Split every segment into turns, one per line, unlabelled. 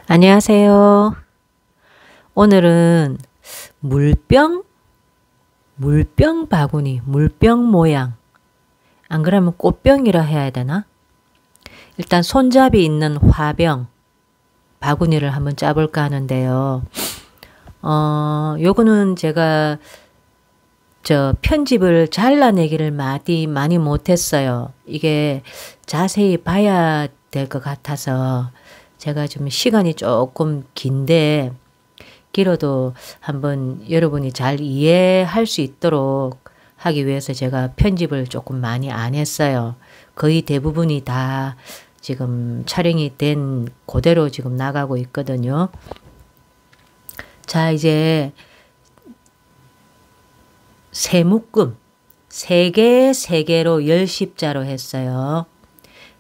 안녕하세요. 오늘은 물병 바구니, 물병 모양. 안 그러면 꽃병이라 해야 되나? 일단 손잡이 있는 화병 바구니를 한번 짜볼까 하는데요. 요거는 제가 편집을 잘라내기를 많이 못했어요. 이게 자세히 봐야 될 것 같아서 제가 좀 시간이 조금 긴데 길어도 한번 여러분이 잘 이해할 수 있도록 하기 위해서 제가 편집을 조금 많이 안 했어요. 거의 대부분이 다 지금 촬영이 된 그대로 지금 나가고 있거든요. 자, 이제 세 묶음 3개 3개로 10십자로 했어요.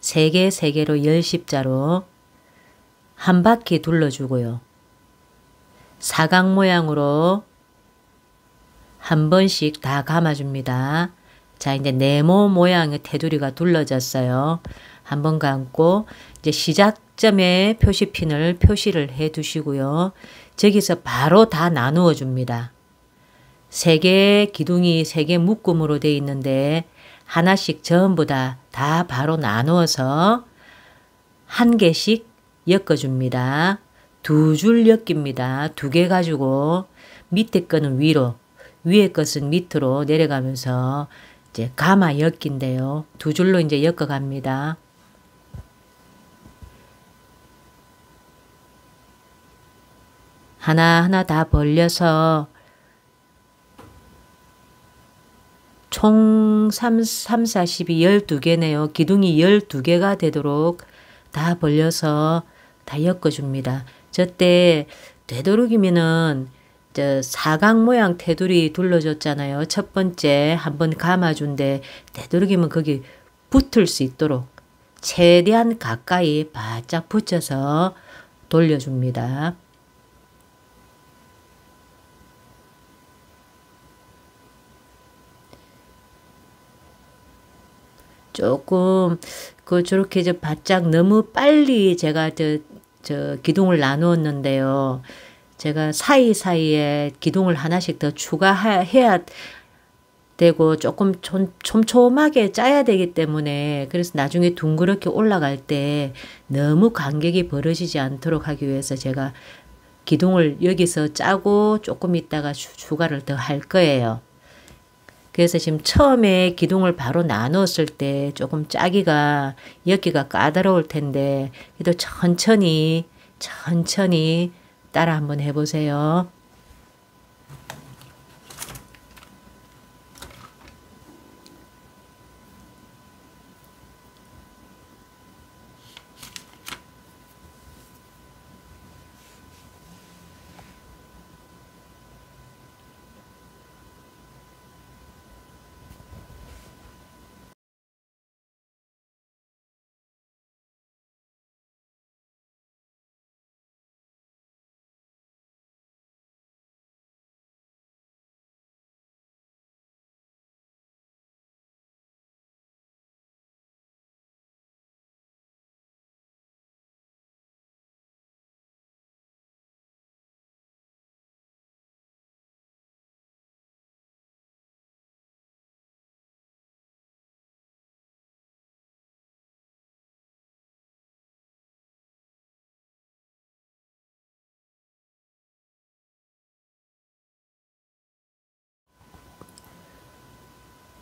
3개 3개로 10십자로 한 바퀴 둘러주고요. 사각 모양으로 한 번씩 다 감아줍니다. 자, 이제 네모 모양의 테두리가 둘러졌어요. 한 번 감고 이제 시작점에 표시핀을 표시를 해 두시고요. 저기서 바로 다 나누어 줍니다. 3개 기둥이 3개 묶음으로 되어 있는데 하나씩 전부 다 바로 나누어서 한 개씩 엮어줍니다. 2줄 엮입니다. 2개 가지고 밑에 거는 위로, 위에 것은 밑으로 내려가면서 이제 가마 엮인데요. 2줄로 이제 엮어갑니다. 하나하나 다 벌려서 총 3, 4, 12, 12개네요. 기둥이 12개가 되도록 다 벌려서 다 엮어줍니다. 저때 되도록이면은 사각 모양 테두리 둘러줬잖아요. 첫 번째 한번 감아준데 되도록이면 거기 붙을 수 있도록 최대한 가까이 바짝 붙여서 돌려줍니다. 조금 저렇게 바짝 너무 빨리 제가 기둥을 나누었는데요. 제가 사이사이에 기둥을 하나씩 더 추가해야 되고 조금 촘촘하게 짜야 되기 때문에 그래서 나중에 둥그렇게 올라갈 때 너무 간격이 벌어지지 않도록 하기 위해서 제가 기둥을 여기서 짜고 조금 있다가 추가를 더 할 거예요. 그래서 지금 처음에 기둥을 바로 나눴을 때 조금 짜기가 엮기가 까다로울 텐데 그래도 천천히 따라 한번 해보세요.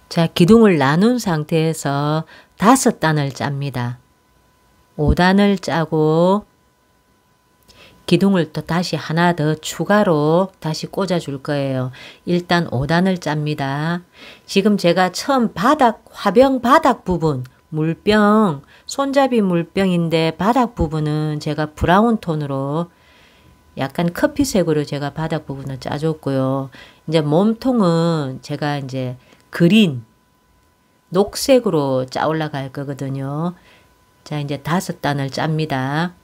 자, 기둥을 나눈 상태에서 5단을 짭니다. 5단을 짜고 기둥을 또 다시 하나 더 추가로 다시 꽂아 줄 거예요. 일단 5단을 짭니다. 지금 제가 처음 화병 바닥 부분, 손잡이 물병인데 바닥 부분은 제가 브라운 톤으로 약간 커피색으로 제가 바닥 부분을 짜줬고요. 이제 몸통은 제가 이제 그린 녹색으로 짜 올라갈 거거든요. 자, 이제 5단을 짭니다.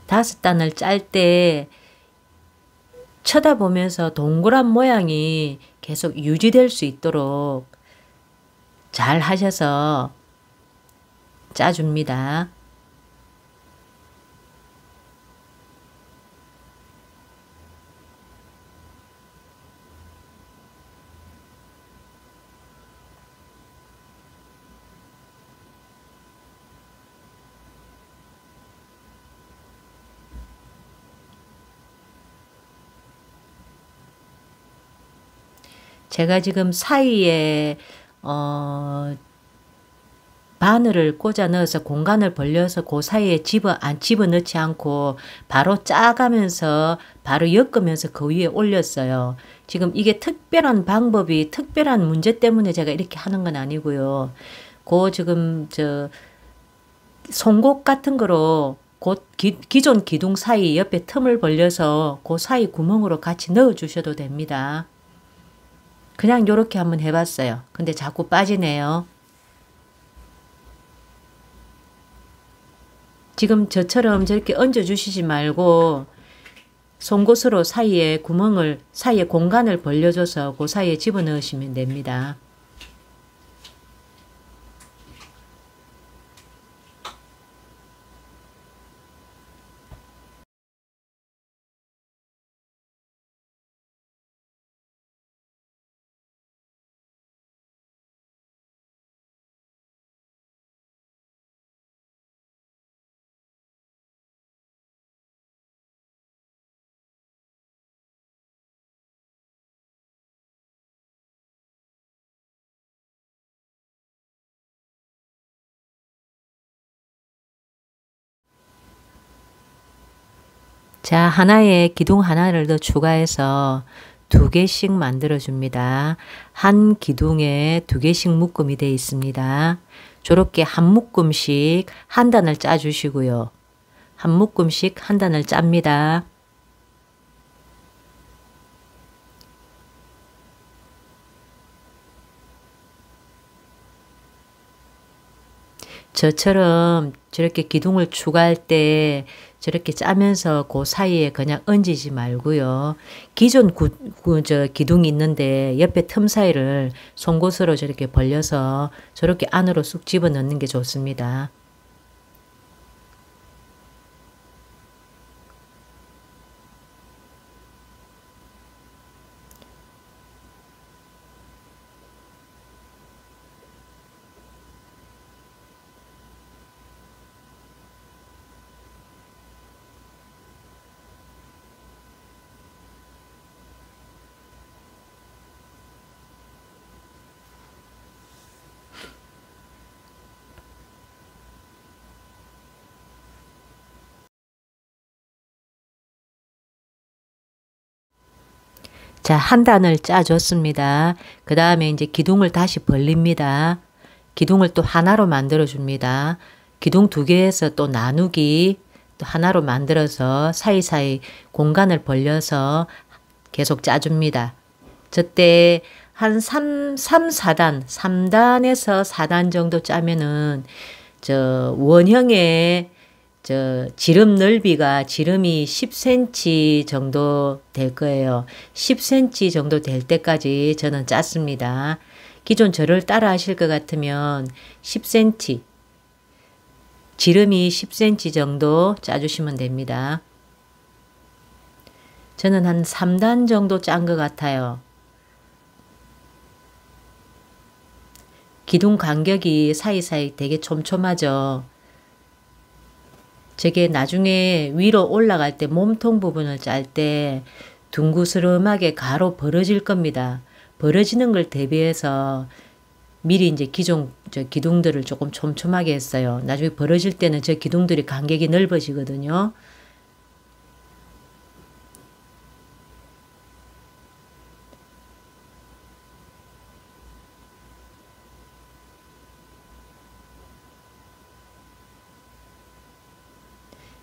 다섯 단을 짤 때 쳐다보면서 동그란 모양이 계속 유지될 수 있도록 잘 하셔서 짜줍니다. 제가 지금 사이에 바늘을 꽂아 넣어서 공간을 벌려서 그 사이에 집어넣지 않고 바로 짜가면서 바로 엮으면서 그 위에 올렸어요. 지금 이게 특별한 방법이 특별한 문제 때문에 제가 이렇게 하는 건 아니고요. 그 지금 송곳 같은 거로 기존 기둥 사이 옆에 틈을 벌려서 그 사이 구멍으로 같이 넣어 주셔도 됩니다. 그냥 요렇게 한번 해봤어요. 근데 자꾸 빠지네요. 지금 저처럼 저렇게 얹어 주시지 말고 송곳으로 사이에 공간을 벌려줘서 그 사이에 집어넣으시면 됩니다. 자, 하나에 기둥 하나를 더 추가해서 2개씩 만들어 줍니다. 한 기둥에 2개씩 묶음이 되어 있습니다. 저렇게 한 묶음씩 한 단을 짜 주시고요. 한 묶음씩 한 단을 짭니다. 저처럼 저렇게 기둥을 추가할 때 저렇게 짜면서 그 사이에 그냥 얹지 말고요. 기존 기둥이 있는데 옆에 틈 사이를 송곳으로 저렇게 벌려서 저렇게 안으로 쑥 집어넣는 게 좋습니다. 자, 한 단을 짜줬습니다. 그 다음에 이제 기둥을 다시 벌립니다. 기둥을 또 하나로 만들어 줍니다. 기둥 2개에서 또 나누기 또 하나로 만들어서 사이사이 공간을 벌려서 계속 짜줍니다. 저때 한 4단, 3단에서 4단 정도 짜면은 원형의 지름 넓이가 지름이 10cm 정도 될 거예요. 10cm 정도 될 때까지 저는 짰습니다. 기존 저를 따라 하실 것 같으면 10cm, 지름이 10cm 정도 짜주시면 됩니다. 저는 한 3단 정도 짠 것 같아요. 기둥 간격이 사이사이 되게 촘촘하죠. 저게 나중에 위로 올라갈 때 몸통 부분을 짤 때 둥그스름하게 가로 벌어질 겁니다. 벌어지는 걸 대비해서 미리 이제 기존 기둥들을 조금 촘촘하게 했어요. 나중에 벌어질 때는 저 기둥들이 간격이 넓어지거든요.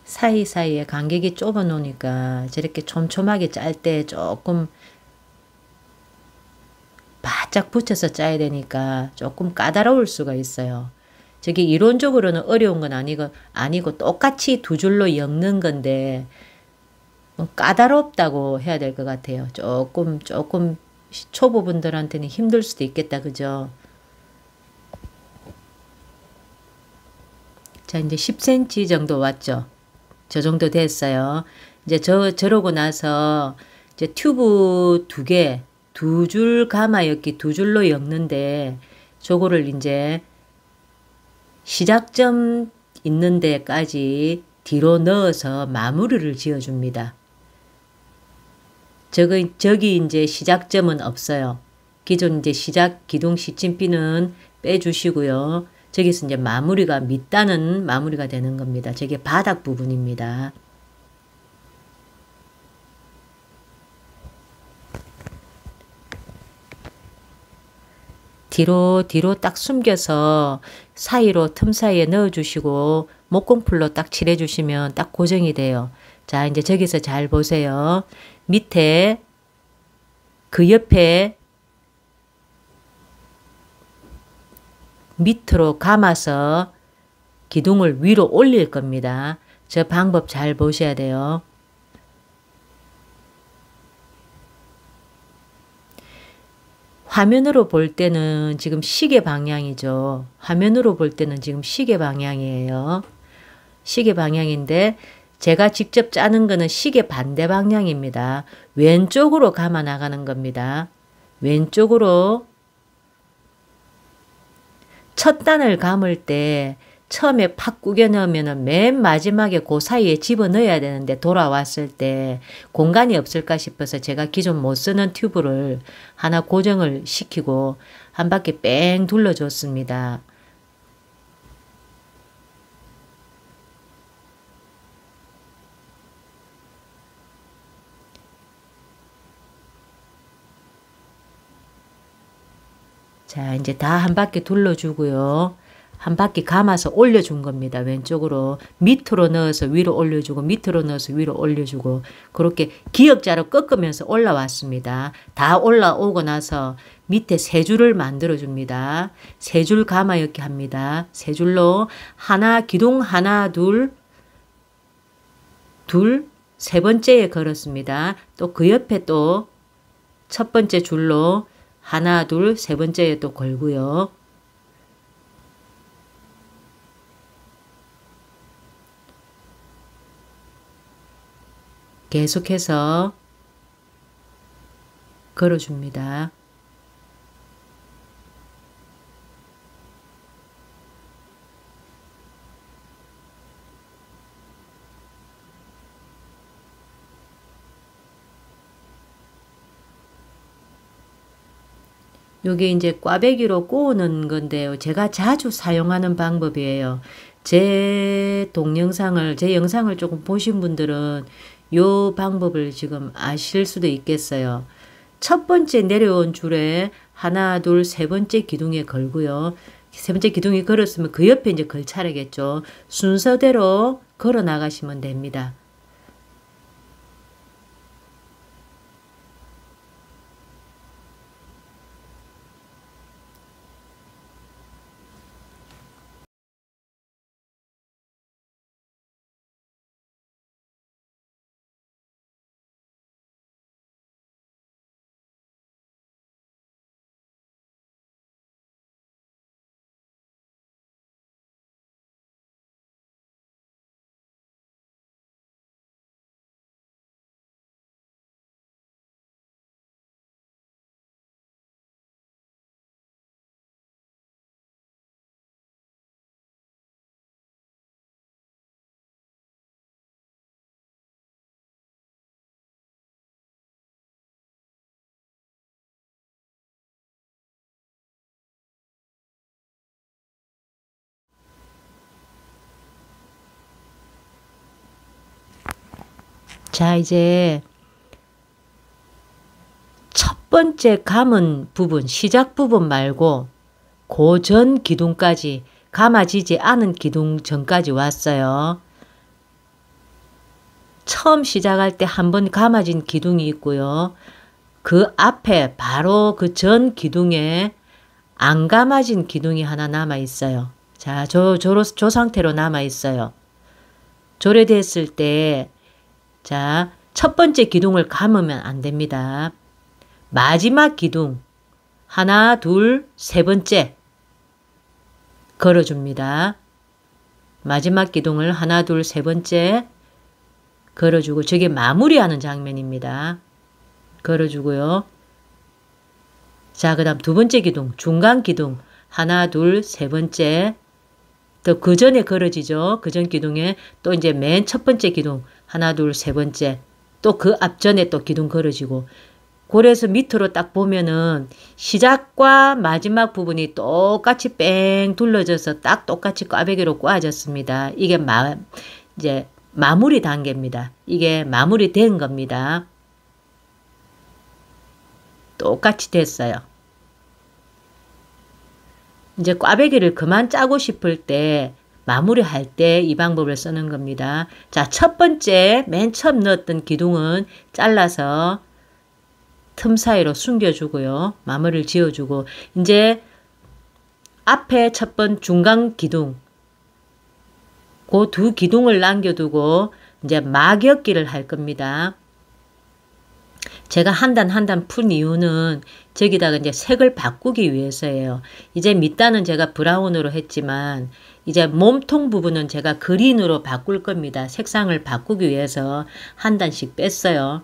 사이사이에 간격이 좁아 놓으니까 저렇게 촘촘하게 짤 때 조금 바짝 붙여서 짜야 되니까 조금 까다로울 수가 있어요. 저게 이론적으로는 어려운 건 아니고 똑같이 두 줄로 엮는 건데 뭐 까다롭다고 해야 될 것 같아요. 조금 초보분들한테는 힘들 수도 있겠다. 그죠? 자, 이제 10cm 정도 왔죠. 저 정도 됐어요. 이제 저러고 나서 이제 튜브 두 줄 가마 엮기 두 줄로 엮는데 저거를 이제 시작점 있는 데까지 뒤로 넣어서 마무리를 지어줍니다. 저기 이제 시작점은 없어요. 기존 이제 시작 기둥 시침비는 빼주시고요. 저기서 이제 마무리가 밑단은 마무리가 되는 겁니다. 저게 바닥 부분입니다. 뒤로 딱 숨겨서 사이로 틈 사이에 넣어주시고 목공풀로 딱 칠해주시면 딱 고정이 돼요. 자, 이제 저기서 잘 보세요. 밑에 그 옆에 밑으로 감아서 기둥을 위로 올릴 겁니다. 저 방법 잘 보셔야 돼요. 화면으로 볼 때는 지금 시계 방향이죠. 화면으로 볼 때는 지금 시계 방향이에요. 시계 방향인데 제가 직접 짜는 거는 시계 반대 방향입니다. 왼쪽으로 감아 나가는 겁니다. 왼쪽으로 첫 단을 감을 때 처음에 팍 구겨 넣으면 맨 마지막에 그 사이에 집어넣어야 되는데 돌아왔을 때 공간이 없을까 싶어서 제가 기존 못 쓰는 튜브를 하나 고정을 시키고 한 바퀴 뺑 둘러줬습니다. 자, 이제 다 한 바퀴 둘러주고요. 한 바퀴 감아서 올려준 겁니다. 왼쪽으로 밑으로 넣어서 위로 올려주고 밑으로 넣어서 위로 올려주고 그렇게 기역자로 꺾으면서 올라왔습니다. 다 올라오고 나서 밑에 세 줄을 만들어 줍니다. 세 줄 감아 엮기 합니다. 세 줄로 하나 기둥 하나 둘 세 번째에 걸었습니다. 또 그 옆에 또 첫 번째 줄로 하나 둘 세 번째에 또 걸고요. 계속해서 걸어줍니다. 요게 이제 꽈배기로 꼬우는 건데요. 제가 자주 사용하는 방법이에요. 제 영상을 조금 보신 분들은 요 방법을 지금 아실 수도 있겠어요. 첫 번째 내려온 줄에 하나, 둘, 세 번째 기둥에 걸고요. 세 번째 기둥이 걸었으면 그 옆에 이제 걸 차례겠죠. 순서대로 걸어 나가시면 됩니다. 자, 이제 첫 번째 감은 부분, 시작 부분 말고 그 전 기둥까지 감아지지 않은 기둥 전까지 왔어요. 처음 시작할 때 한 번 감아진 기둥이 있고요. 그 앞에 바로 그 전 기둥에 안 감아진 기둥이 하나 남아 있어요. 자, 저 상태로 남아 있어요. 조래 됐을 때, 자, 첫 번째 기둥을 감으면 안 됩니다. 마지막 기둥, 하나, 둘, 세 번째 걸어줍니다. 마지막 기둥을 하나, 둘, 세 번째 걸어주고, 저게 마무리하는 장면입니다. 걸어주고요. 자, 그 다음 두 번째 기둥, 중간 기둥, 하나, 둘, 세 번째. 또 그 전에 걸어지죠. 그 전 기둥에 또 이제 맨 첫 번째 기둥, 하나, 둘, 세 번째. 또 그 앞전에 또 기둥 걸어지고. 그래서 밑으로 딱 보면은 시작과 마지막 부분이 똑같이 뺑 둘러져서 딱 똑같이 꽈배기로 꽈졌습니다. 이게 이제 마무리 단계입니다. 이게 마무리된 겁니다. 똑같이 됐어요. 이제 꽈배기를 그만 짜고 싶을 때 마무리할 때 이 방법을 쓰는 겁니다. 자, 첫 번째 맨 처음 넣었던 기둥은 잘라서 틈 사이로 숨겨주고요. 마무리를 지어주고 이제 앞에 첫 번 중간 기둥 그 두 기둥을 남겨두고 이제 막엮기를 할 겁니다. 제가 한 단 한 단 푼 이유는 저기다가 이제 색을 바꾸기 위해서예요. 이제 밑단은 제가 브라운으로 했지만 이제 몸통 부분은 제가 그린으로 바꿀 겁니다. 색상을 바꾸기 위해서 한 단씩 뺐어요.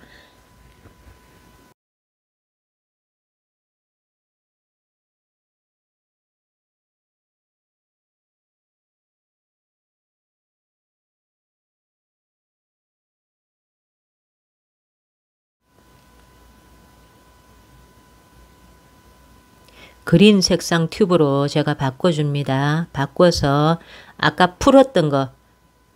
그린 색상 튜브로 제가 바꿔줍니다. 바꿔서 아까 풀었던 거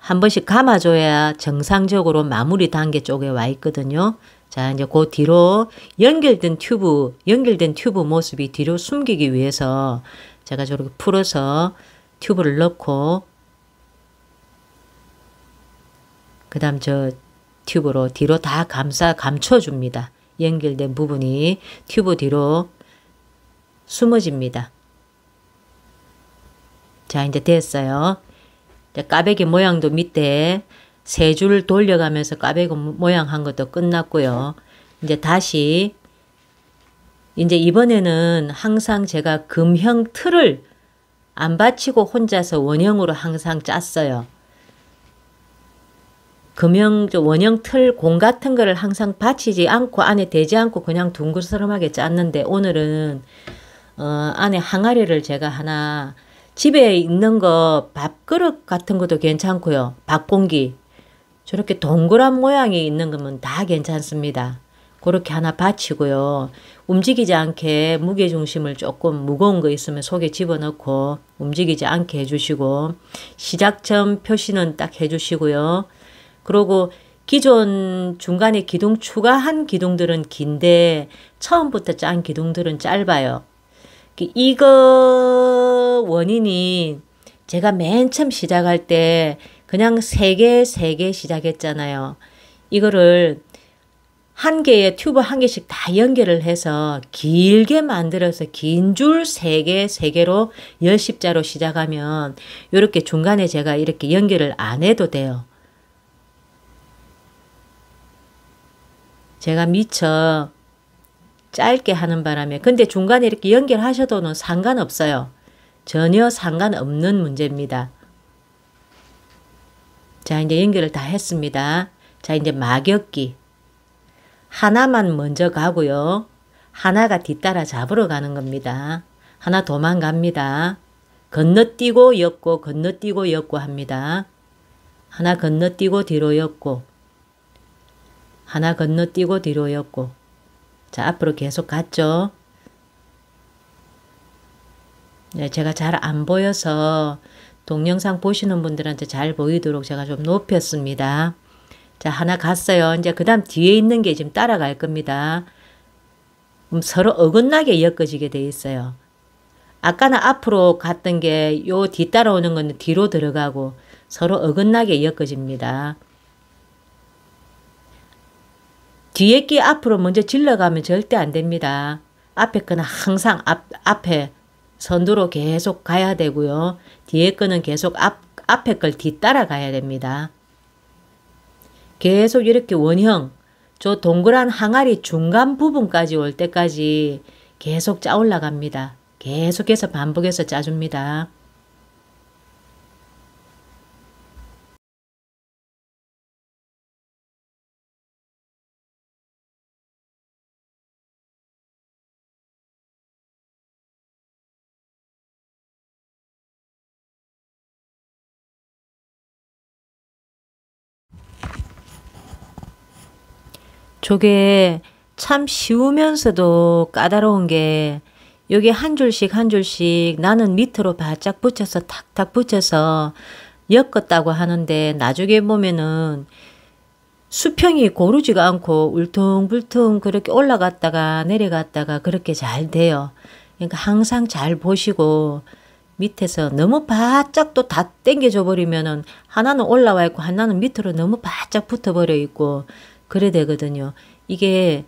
한 번씩 감아줘야 정상적으로 마무리 단계 쪽에 와 있거든요. 자, 이제 그 뒤로 연결된 튜브 모습이 뒤로 숨기기 위해서 제가 저렇게 풀어서 튜브를 넣고 그 다음 저 튜브로 뒤로 다 감춰줍니다. 연결된 부분이 튜브 뒤로 숨어집니다. 자, 이제 됐어요. 꽈배기 모양도 밑에 세 줄 돌려가면서 꽈배기 모양 한 것도 끝났고요. 이제 다시 이제 이번에는 항상 제가 금형 틀을 안 받치고 혼자서 원형으로 항상 짰어요. 금형 원형 틀 공 같은 거를 항상 받치지 않고 안에 대지 않고 그냥 둥그스름하게 짰는데 오늘은 안에 항아리를 제가 하나 집에 있는 거 밥그릇 같은 것도 괜찮고요. 밥공기 저렇게 동그란 모양이 있는 거면 다 괜찮습니다. 그렇게 하나 받치고요. 움직이지 않게 무게중심을 조금 무거운 거 있으면 속에 집어넣고 움직이지 않게 해주시고 시작점 표시는 딱 해주시고요. 그리고 기존 중간에 기둥 추가한 기둥들은 긴데 처음부터 짠 기둥들은 짧아요. 이거 원인이 제가 맨 처음 시작할 때 그냥 3개 시작했잖아요. 이거를 한 개의 튜브 한 개씩 다 연결을 해서 길게 만들어서 긴 줄 3개로 10십자로 시작하면 이렇게 중간에 제가 이렇게 연결을 안 해도 돼요. 제가 미처 짧게 하는 바람에 근데 중간에 이렇게 연결하셔도는 상관없어요. 전혀 상관없는 문제입니다. 자, 이제 연결을 다 했습니다. 자, 이제 막엮기. 하나만 먼저 가고요. 하나가 뒤따라 잡으러 가는 겁니다. 하나 도망갑니다. 건너뛰고 엮고 건너뛰고 엮고 합니다. 하나 건너뛰고 뒤로 엮고 하나 건너뛰고 뒤로 엮고 자, 앞으로 계속 갔죠. 네, 제가 잘 안 보여서 동영상 보시는 분들한테 잘 보이도록 제가 좀 높였습니다. 자, 하나 갔어요. 이제 그 다음 뒤에 있는 게 지금 따라갈 겁니다. 서로 어긋나게 엮어지게 돼 있어요. 아까는 앞으로 갔던 게 요 뒤 따라오는 거는 뒤로 들어가고 서로 어긋나게 엮어집니다. 뒤에 끼 앞으로 먼저 질러가면 절대 안 됩니다. 앞에 거는 항상 앞에 선두로 계속 가야 되고요. 뒤에 거는 계속 앞에 걸 뒤따라 가야 됩니다. 계속 이렇게 원형, 저 동그란 항아리 중간 부분까지 올 때까지 계속 짜 올라갑니다. 계속해서 반복해서 짜줍니다. 저게 참 쉬우면서도 까다로운 게 여기 한 줄씩 한 줄씩 나는 밑으로 바짝 붙여서 탁탁 붙여서 엮었다고 하는데 나중에 보면은 수평이 고르지가 않고 울퉁불퉁 그렇게 올라갔다가 내려갔다가 그렇게 잘 돼요. 그러니까 항상 잘 보시고 밑에서 너무 바짝 또 다 당겨져 버리면은 하나는 올라와 있고 하나는 밑으로 너무 바짝 붙어 버려 있고 그래 되거든요. 이게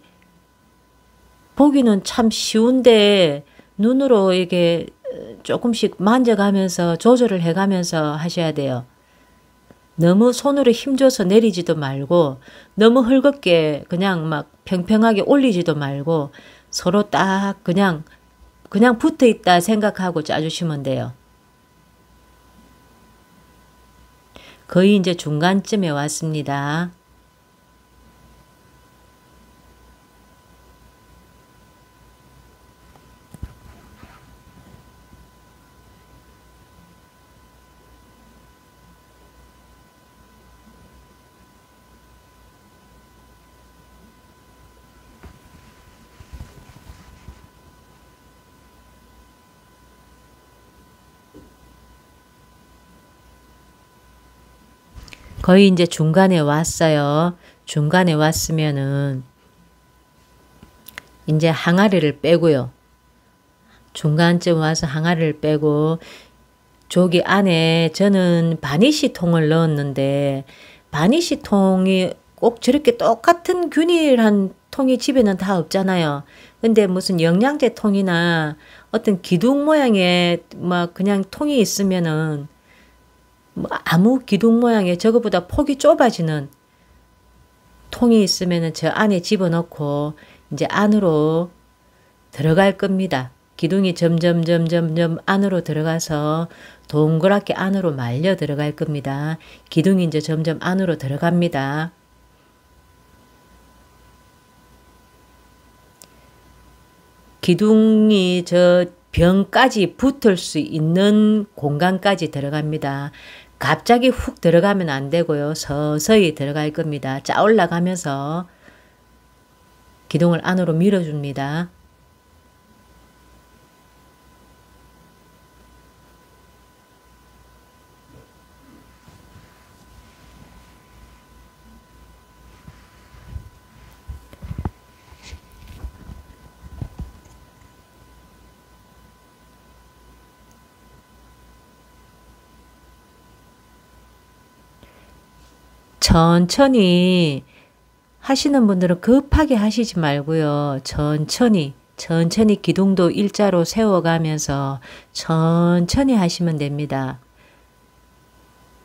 보기는 참 쉬운데 눈으로 이게 조금씩 만져가면서 조절을 해가면서 하셔야 돼요. 너무 손으로 힘줘서 내리지도 말고 너무 헐겁게 그냥 막 평평하게 올리지도 말고 서로 딱 그냥 붙어 있다 생각하고 짜주시면 돼요. 거의 이제 중간쯤에 왔습니다. 거의 이제 중간에 왔어요. 중간에 왔으면은 이제 항아리를 빼고요. 중간쯤 와서 항아리를 빼고 저기 안에 저는 바니쉬 통을 넣었는데 바니쉬 통이 꼭 저렇게 똑같은 균일한 통이 집에는 다 없잖아요. 근데 무슨 영양제 통이나 어떤 기둥 모양의 막 그냥 통이 있으면은 뭐 아무 기둥 모양의 저거보다 폭이 좁아지는 통이 있으면은 저 안에 집어넣고 이제 안으로 들어갈 겁니다. 기둥이 점점 안으로 들어가서 동그랗게 안으로 말려 들어갈 겁니다. 기둥이 이제 점점 안으로 들어갑니다. 기둥이 저 병까지 붙을 수 있는 공간까지 들어갑니다. 갑자기 훅 들어가면 안 되고요. 서서히 들어갈 겁니다. 짜 올라가면서 기둥을 안으로 밀어줍니다. 천천히 하시는 분들은 급하게 하시지 말고요. 천천히 기둥도 일자로 세워가면서 천천히 하시면 됩니다.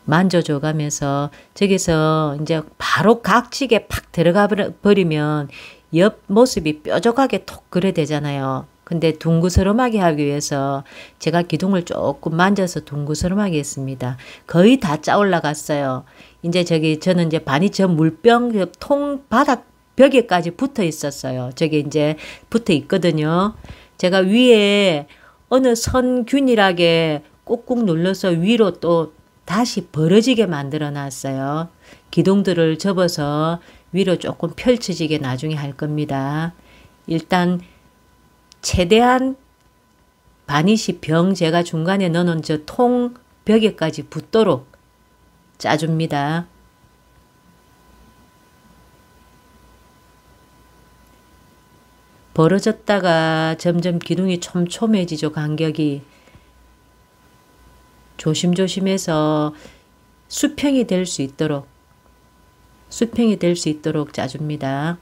만져줘 가면서 저기서 이제 바로 각지게 팍 들어가 버리면 옆 모습이 뾰족하게 톡 그래 되잖아요. 근데 둥그스름하게 하기 위해서 제가 기둥을 조금 만져서 둥그스름하게 했습니다. 거의 다 짜 올라갔어요. 이제 저는 이제 반이 저 물병 통 바닥 벽에까지 붙어 있었어요. 저게 이제 붙어 있거든요. 제가 위에 어느 선 균일하게 꾹꾹 눌러서 위로 또 다시 벌어지게 만들어 놨어요. 기둥들을 접어서 위로 조금 펼쳐지게 나중에 할 겁니다. 일단 최대한 바니쉬 병 제가 중간에 넣어놓은 저 통 벽에까지 붙도록 짜줍니다. 벌어졌다가 점점 기둥이 촘촘해지죠. 간격이. 조심조심해서 수평이 될 수 있도록 짜줍니다.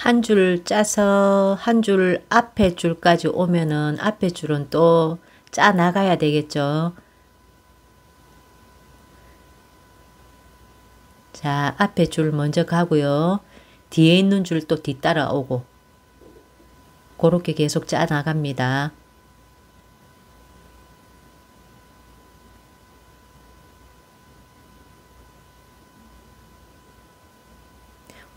한 줄 짜서 한 줄 앞에 줄까지 오면은 앞에 줄은 또 짜 나가야 되겠죠. 자, 앞에 줄 먼저 가고요. 뒤에 있는 줄 또 뒤따라 오고 그렇게 계속 짜 나갑니다.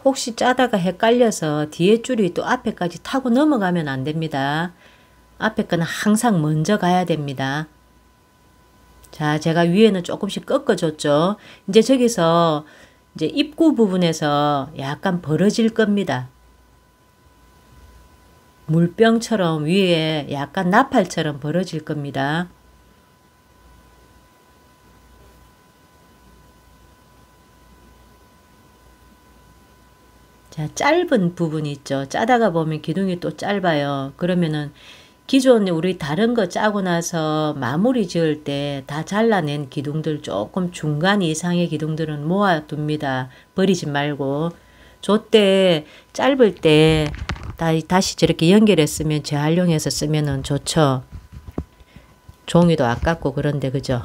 혹시 짜다가 헷갈려서 뒤에 줄이 또 앞에까지 타고 넘어가면 안 됩니다. 앞에 거는 항상 먼저 가야 됩니다. 자, 제가 위에는 조금씩 꺾어줬죠. 이제 저기서 이제 입구 부분에서 약간 벌어질 겁니다. 물병처럼 위에 약간 나팔처럼 벌어질 겁니다. 자, 짧은 부분이 있죠. 짜다가 보면 기둥이 또 짧아요. 그러면은 기존에 우리 다른 거 짜고 나서 마무리 지을 때 다 잘라낸 기둥들 조금 중간 이상의 기둥들은 모아둡니다. 버리지 말고. 저때 짧을 때 다시 저렇게 연결했으면 재활용해서 쓰면은 좋죠. 종이도 아깝고 그런데 그죠?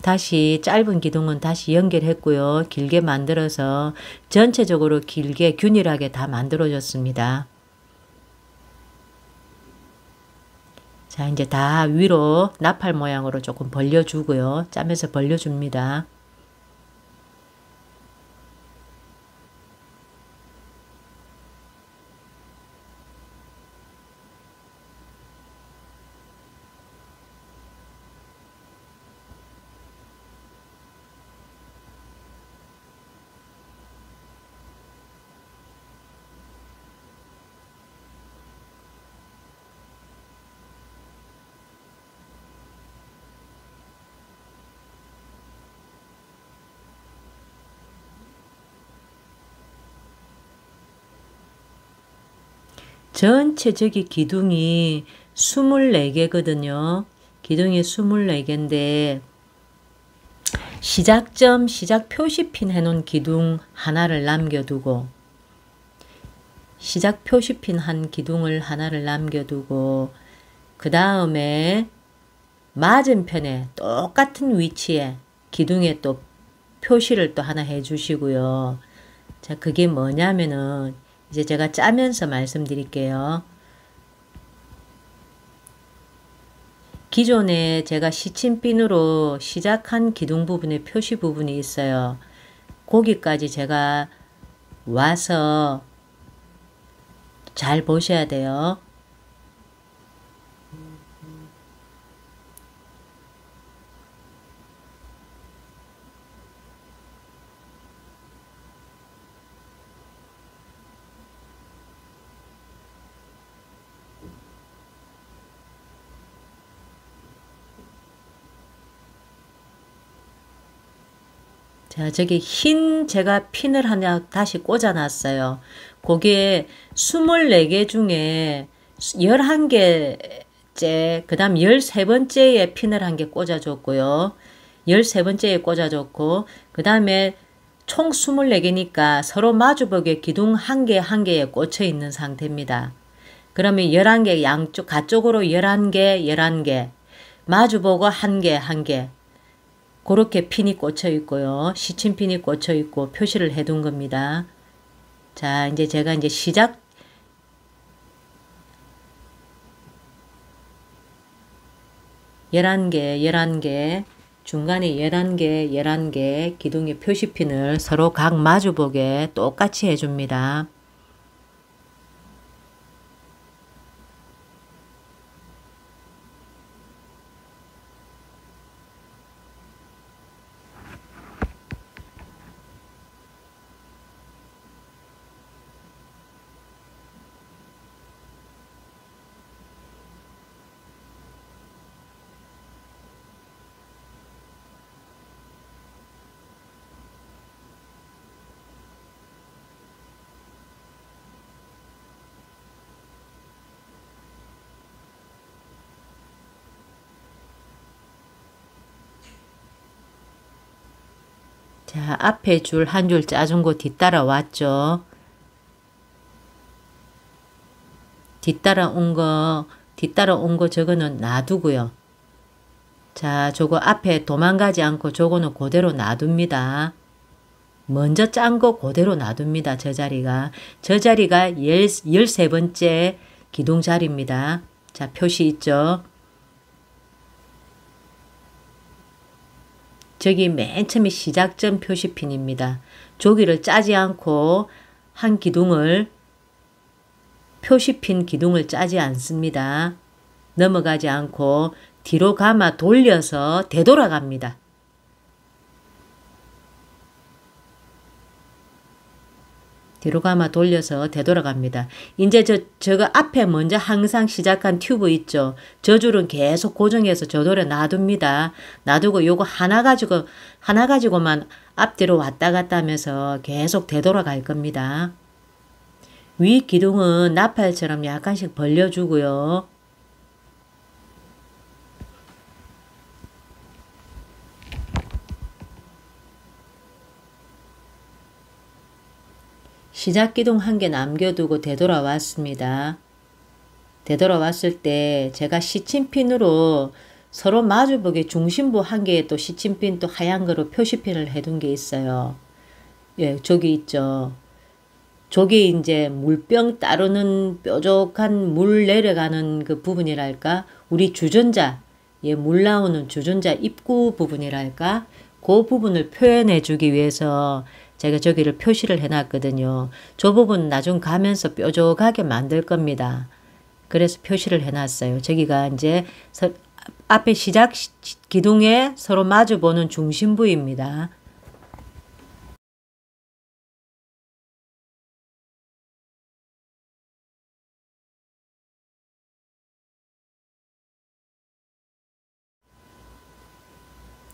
다시 짧은 기둥은 다시 연결했고요. 길게 만들어서 전체적으로 길게 균일하게 다 만들어졌습니다. 자, 이제 다 위로 나팔 모양으로 조금 벌려주고요. 짜면서 벌려줍니다. 전체적인 기둥이 24개거든요. 기둥이 24개인데 시작점, 시작 표시핀 해놓은 기둥 하나를 남겨두고 시작 표시핀 한 기둥을 하나를 남겨두고 그 다음에 맞은편에 똑같은 위치에 기둥에 또 표시를 또 하나 해주시고요. 자, 그게 뭐냐면은 이제 제가 짜면서 말씀드릴게요. 기존에 제가 시침핀으로 시작한 기둥 부분에 표시 부분이 있어요. 거기까지 제가 와서 잘 보셔야 돼요. 자, 저기 흰 제가 핀을 하나 다시 꽂아 놨어요. 거기에 24개 중에 11개째, 그 다음 13번째에 핀을 한 개 꽂아 줬고요. 13번째에 꽂아 줬고, 그 다음에 총 24개니까 서로 마주보게 기둥 한 개 한 개에 꽂혀 있는 상태입니다. 그러면 11개 양쪽, 가쪽으로 11개, 11개, 마주보고 한 개, 한 개. 그렇게 핀이 꽂혀 있고요. 시침핀이 꽂혀 있고 표시를 해둔 겁니다. 자, 이제 제가 이제 시작 11개, 11개, 중간에 11개, 11개 기둥의 표시핀을 서로 각 마주보게 똑같이 해줍니다. 자, 앞에 줄 한 줄 짜준 거 뒤따라 왔죠. 뒤따라 온 거 저거는 놔두고요. 자, 저거 앞에 도망가지 않고 저거는 그대로 놔둡니다. 먼저 짠 거 그대로 놔둡니다. 저 자리가 13번째 기둥 자리입니다. 자, 표시 있죠? 저기 맨 처음에 시작점 표시핀입니다. 조기를 짜지 않고 한 기둥을 표시핀 기둥을 짜지 않습니다. 넘어가지 않고 뒤로 감아 돌려서 되돌아갑니다. 뒤로 감아 돌려서 되돌아갑니다. 이제 저거 앞에 먼저 항상 시작한 튜브 있죠. 저 줄은 계속 고정해서 저돌에 놔둡니다. 놔두고 요거 하나 가지고만 앞뒤로 왔다 갔다 하면서 계속 되돌아갈 겁니다. 위 기둥은 나팔처럼 약간씩 벌려주고요. 시작 기둥 한 개 남겨두고 되돌아왔습니다. 되돌아왔을 때 제가 시침핀으로 서로 마주보게 중심부 한 개에 또 시침핀 또 하얀 거로 표시핀을 해둔 게 있어요. 예, 저기 있죠. 저게 이제 물병 따르는 뾰족한 물 내려가는 그 부분이랄까? 우리 주전자, 예, 물 나오는 주전자 입구 부분이랄까? 그 부분을 표현해 주기 위해서 제가 저기를 표시를 해놨거든요. 저 부분 나중 가면서 뾰족하게 만들 겁니다. 그래서 표시를 해놨어요. 저기가 이제 앞에 시작 기둥에 서로 마주보는 중심부입니다.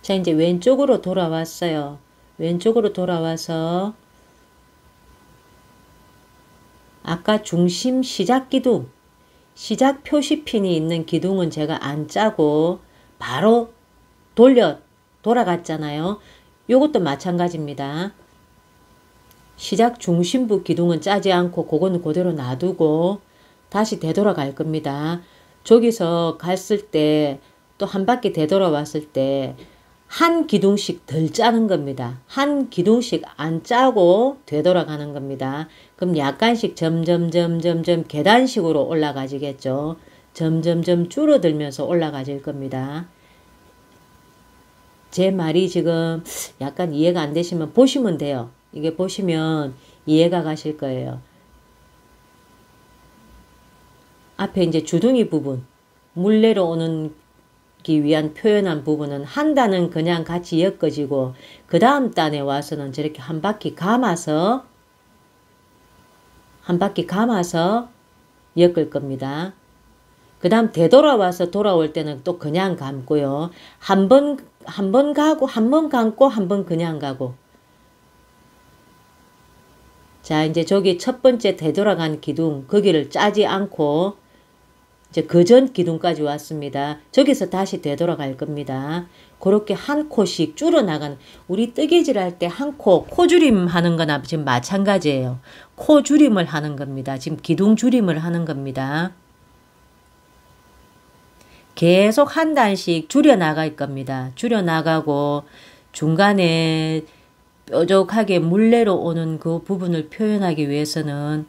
자, 이제 왼쪽으로 돌아왔어요. 왼쪽으로 돌아와서 아까 중심 시작 기둥, 시작 표시핀이 있는 기둥은 제가 안 짜고 바로 돌아갔잖아요. 요것도 마찬가지입니다. 시작 중심부 기둥은 짜지 않고 그거는 그대로 놔두고 다시 되돌아갈 겁니다. 저기서 갔을 때 또 한 바퀴 되돌아왔을 때 한 기둥씩 덜 짜는 겁니다. 한 기둥씩 안 짜고 되돌아가는 겁니다. 그럼 약간씩 점점 계단식으로 올라가지겠죠. 점점 줄어들면서 올라가질 겁니다. 제 말이 지금 약간 이해가 안 되시면 보시면 돼요. 이게 보시면 이해가 가실 거예요. 앞에 이제 주둥이 부분, 물 내려오는 기 위한 표현한 부분은 한 단은 그냥 같이 엮어지고 그 다음 단에 와서는 저렇게 한 바퀴 감아서 엮을 겁니다. 그 다음 되돌아와서 돌아올 때는 또 그냥 감고요. 한 번 가고 한 번 감고 한 번 그냥 가고. 자, 이제 저기 첫 번째 되돌아간 기둥 거기를 짜지 않고 이제 그 전 기둥까지 왔습니다. 저기서 다시 되돌아갈 겁니다. 그렇게 한 코씩 줄어나가는, 우리 뜨개질 할 때 한 코줄임 하는 거나 지금 마찬가지예요. 코줄임을 하는 겁니다. 지금 기둥 줄임을 하는 겁니다. 계속 한 단씩 줄여나갈 겁니다. 줄여나가고 중간에 뾰족하게 물 내려오는 그 부분을 표현하기 위해서는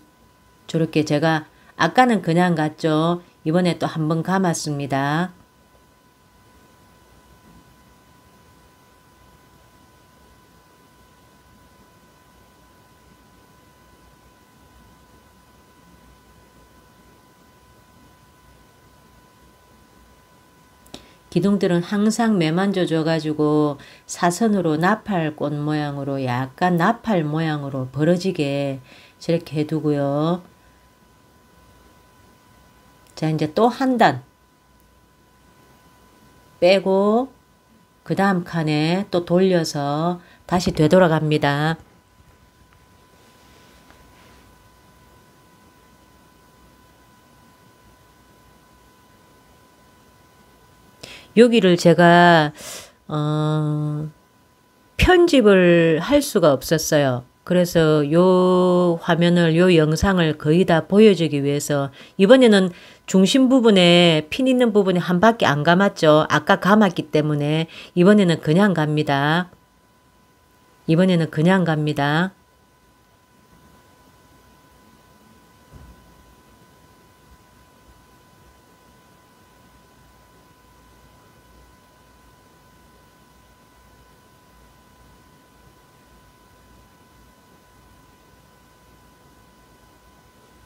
저렇게 제가 아까는 그냥 갔죠. 이번에 또 한 번 감았습니다. 기둥들은 항상 매만져 줘가지고 사선으로 나팔꽃 모양으로 약간 나팔 모양으로 벌어지게 저렇게 해두고요. 자, 이제 또 한 단 빼고 그 다음 칸에 또 돌려서 다시 되돌아갑니다. 여기를 제가 편집을 할 수가 없었어요. 그래서 요 화면을, 요 영상을 거의 다 보여주기 위해서 이번에는 중심 부분에 핀 있는 부분에 한 바퀴 안 감았죠. 아까 감았기 때문에 이번에는 그냥 갑니다. 이번에는 그냥 갑니다.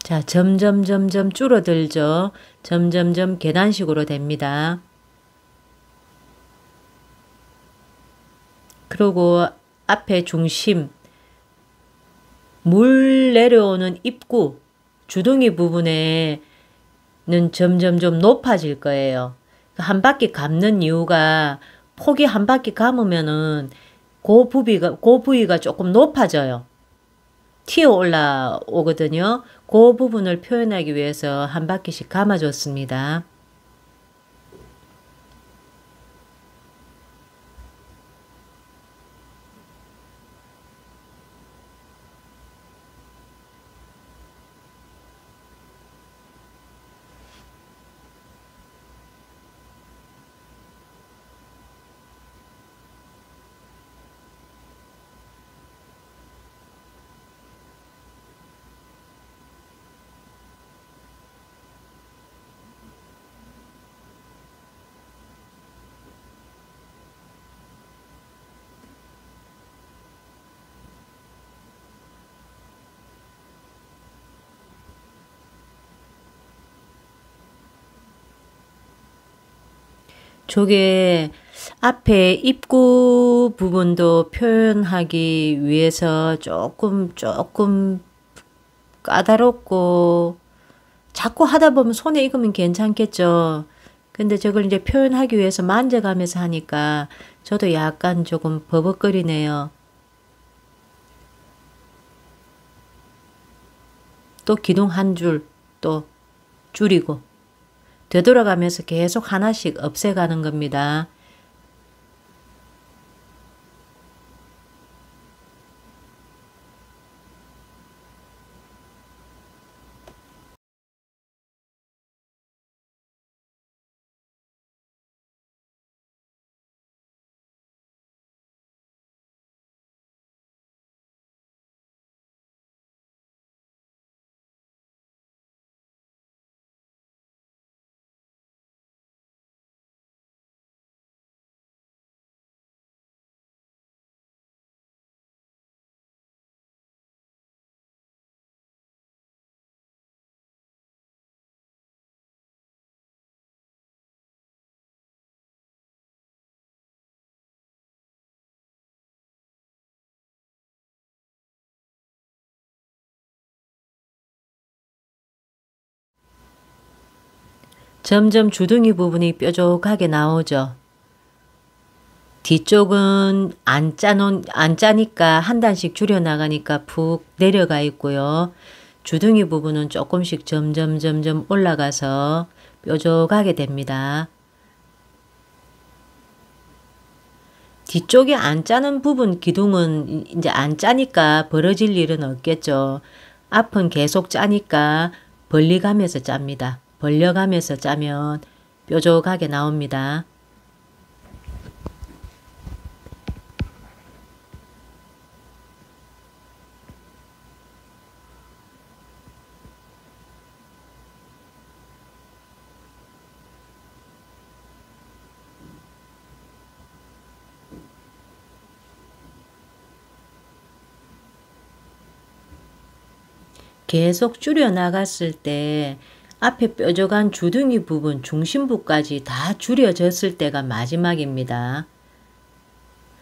자, 점점 줄어들죠. 점점점 계단식으로 됩니다. 그리고 앞에 중심, 물 내려오는 입구, 주둥이 부분에는 점점 좀 높아질 거예요. 한 바퀴 감는 이유가 폭이 한 바퀴 감으면은 그 부위가 조금 높아져요. 튀어 올라오거든요. 그 부분을 표현하기 위해서 한 바퀴씩 감아줬습니다. 저게 앞에 입구 부분도 표현하기 위해서 조금 까다롭고 자꾸 하다 보면 손에 익으면 괜찮겠죠. 근데 저걸 이제 표현하기 위해서 만져가면서 하니까 저도 약간 조금 버벅거리네요. 또 기둥 한 줄 또 줄이고 되돌아가면서 계속 하나씩 없애가는 겁니다. 점점 주둥이 부분이 뾰족하게 나오죠. 뒤쪽은 안 짜니까 한 단씩 줄여나가니까 푹 내려가 있고요. 주둥이 부분은 조금씩 점점 올라가서 뾰족하게 됩니다. 뒤쪽에 안 짜는 부분 기둥은 이제 안 짜니까 벌어질 일은 없겠죠. 앞은 계속 짜니까 벌리가면서 짭니다. 벌려가면서 짜면 뾰족하게 나옵니다. 계속 줄여 나갔을 때 앞에 뾰족한 주둥이 부분 중심부까지 다 줄여졌을 때가 마지막입니다.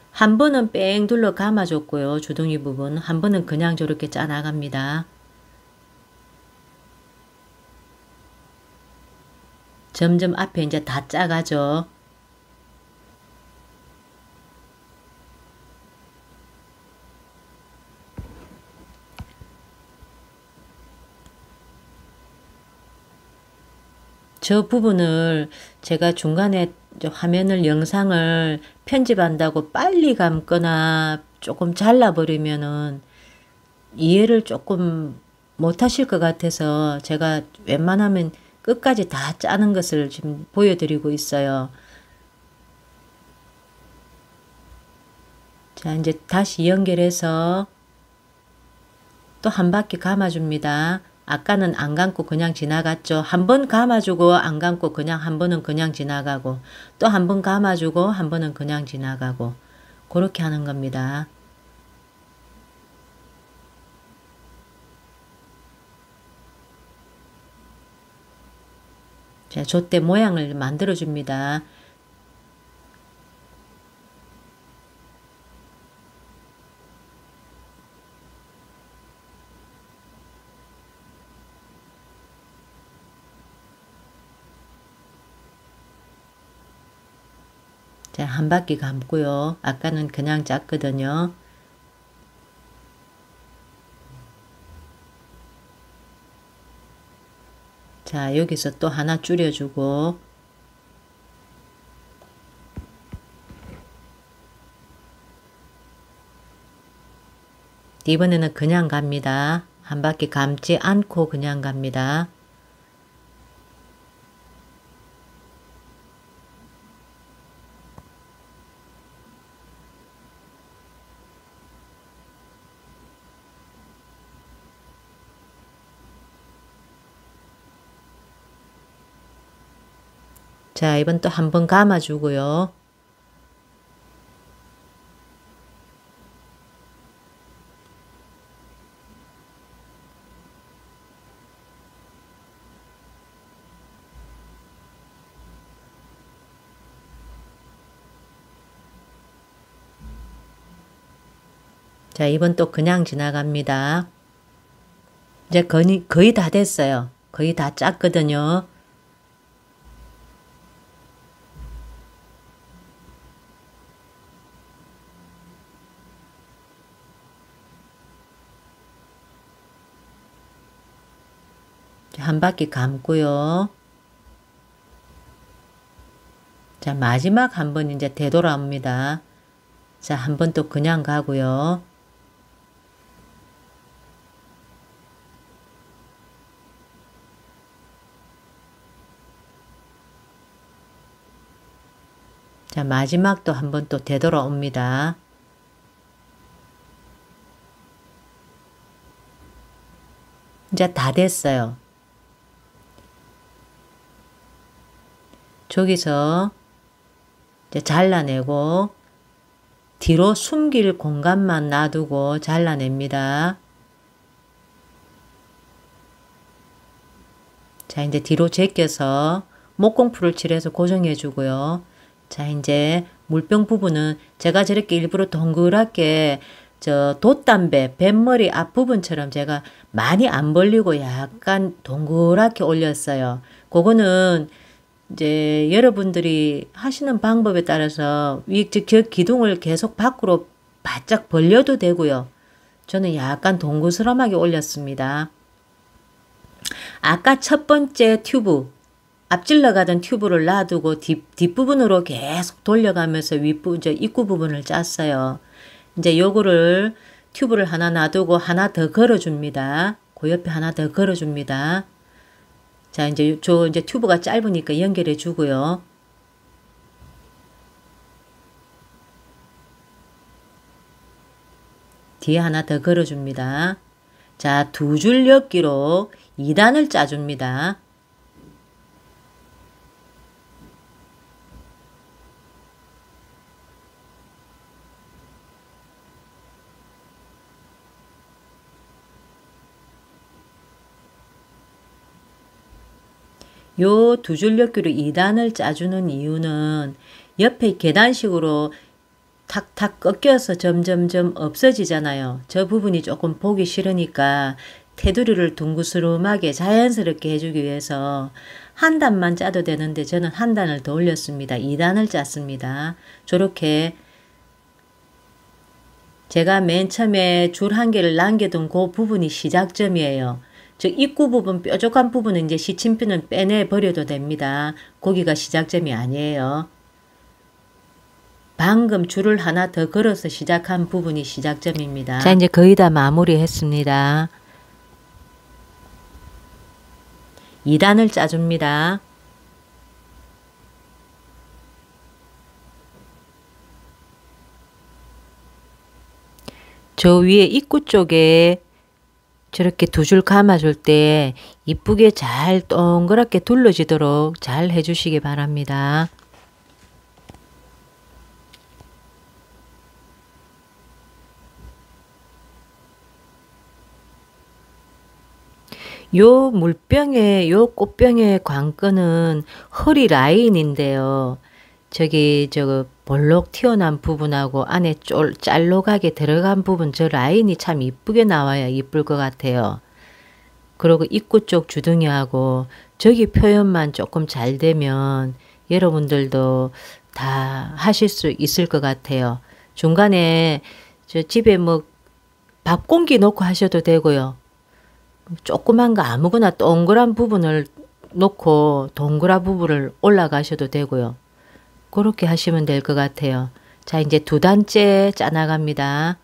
한 번은 뺑 둘러 감아줬고요. 주둥이 부분. 한 번은 그냥 저렇게 짜 나갑니다. 점점 앞에 이제 다 짜가죠. 저 부분을 제가 중간에 화면을 영상을 편집한다고 빨리 감거나 조금 잘라버리면은 이해를 조금 못하실 것 같아서 제가 웬만하면 끝까지 다 짜는 것을 지금 보여드리고 있어요. 자, 이제 다시 연결해서 또 한 바퀴 감아줍니다. 아까는 안 감고 그냥 지나갔죠. 한 번 감아주고 안 감고 그냥 한 번은 그냥 지나가고 또 한 번 감아주고 한 번은 그냥 지나가고 그렇게 하는 겁니다. 자, 좆대 모양을 만들어 줍니다. 자, 한 바퀴 감고요. 아까는 그냥 짰거든요. 자, 여기서 또 하나 줄여주고 이번에는 그냥 갑니다. 한 바퀴 감지 않고 그냥 갑니다. 자, 이번 또 한 번 감아주고요. 자, 이번 또 그냥 지나갑니다. 이제 거의 다 됐어요. 거의 다 짰거든요. 한 바퀴 감고요. 자, 마지막 한 번 이제 되돌아옵니다. 자, 한 번 또 그냥 가고요. 자, 마지막 또 한 번 또 되돌아옵니다. 이제 다 됐어요. 저기서 이제 잘라내고 뒤로 숨길 공간만 놔두고 잘라냅니다. 자, 이제 뒤로 제껴서 목공풀을 칠해서 고정해 주고요. 자, 이제 물병 부분은 제가 저렇게 일부러 동그랗게 저 돛담배 뱃머리 앞부분처럼 제가 많이 안 벌리고 약간 동그랗게 올렸어요. 그거는 이제 여러분들이 하시는 방법에 따라서 저 기둥을 계속 밖으로 바짝 벌려도 되고요. 저는 약간 동그스름하게 올렸습니다. 아까 첫 번째 튜브 앞질러 가던 튜브를 놔두고 뒷부분으로 계속 돌려가면서 입구 부분을 짰어요. 이제 요거를 튜브를 하나 놔두고 하나 더 걸어줍니다. 그 옆에 하나 더 걸어줍니다. 자, 이제 이제 튜브가 짧으니까 연결해 주고요. 뒤에 하나 더 걸어줍니다. 자, 두 줄 엮기로 2단을 짜줍니다. 요 두 줄 엮기로 2단을 짜주는 이유는 옆에 계단식으로 탁탁 꺾여서 점점점 없어지잖아요. 저 부분이 조금 보기 싫으니까 테두리를 둥그스름하게 자연스럽게 해주기 위해서 한 단만 짜도 되는데 저는 한 단을 더 올렸습니다. 2단을 짰습니다. 저렇게 제가 맨 처음에 줄 한 개를 남겨둔 그 부분이 시작점이에요. 저 입구 부분 뾰족한 부분은 이제 시침핀은 빼내 버려도 됩니다. 거기가 시작점이 아니에요. 방금 줄을 하나 더 걸어서 시작한 부분이 시작점입니다. 자, 이제 거의 다 마무리했습니다. 2단을 짜줍니다. 저 위에 입구 쪽에 저렇게 두 줄 감아줄 때 이쁘게 잘 동그랗게 둘러지도록 잘 해주시기 바랍니다. 요 물병의 요 꽃병의 관건은 허리 라인인데요. 저기 볼록 튀어나온 부분하고 안에 짤록하게 들어간 부분 저 라인이 참 이쁘게 나와야 이쁠 것 같아요. 그리고 입구 쪽 주둥이하고 저기 표현만 조금 잘 되면 여러분들도 다 하실 수 있을 것 같아요. 중간에 저 집에 뭐 밥 공기 놓고 하셔도 되고요. 조그만 거 아무거나 동그란 부분을 놓고 동그란 부분을 올라가셔도 되고요. 그렇게 하시면 될 것 같아요. 자, 이제 2단째 짜나갑니다.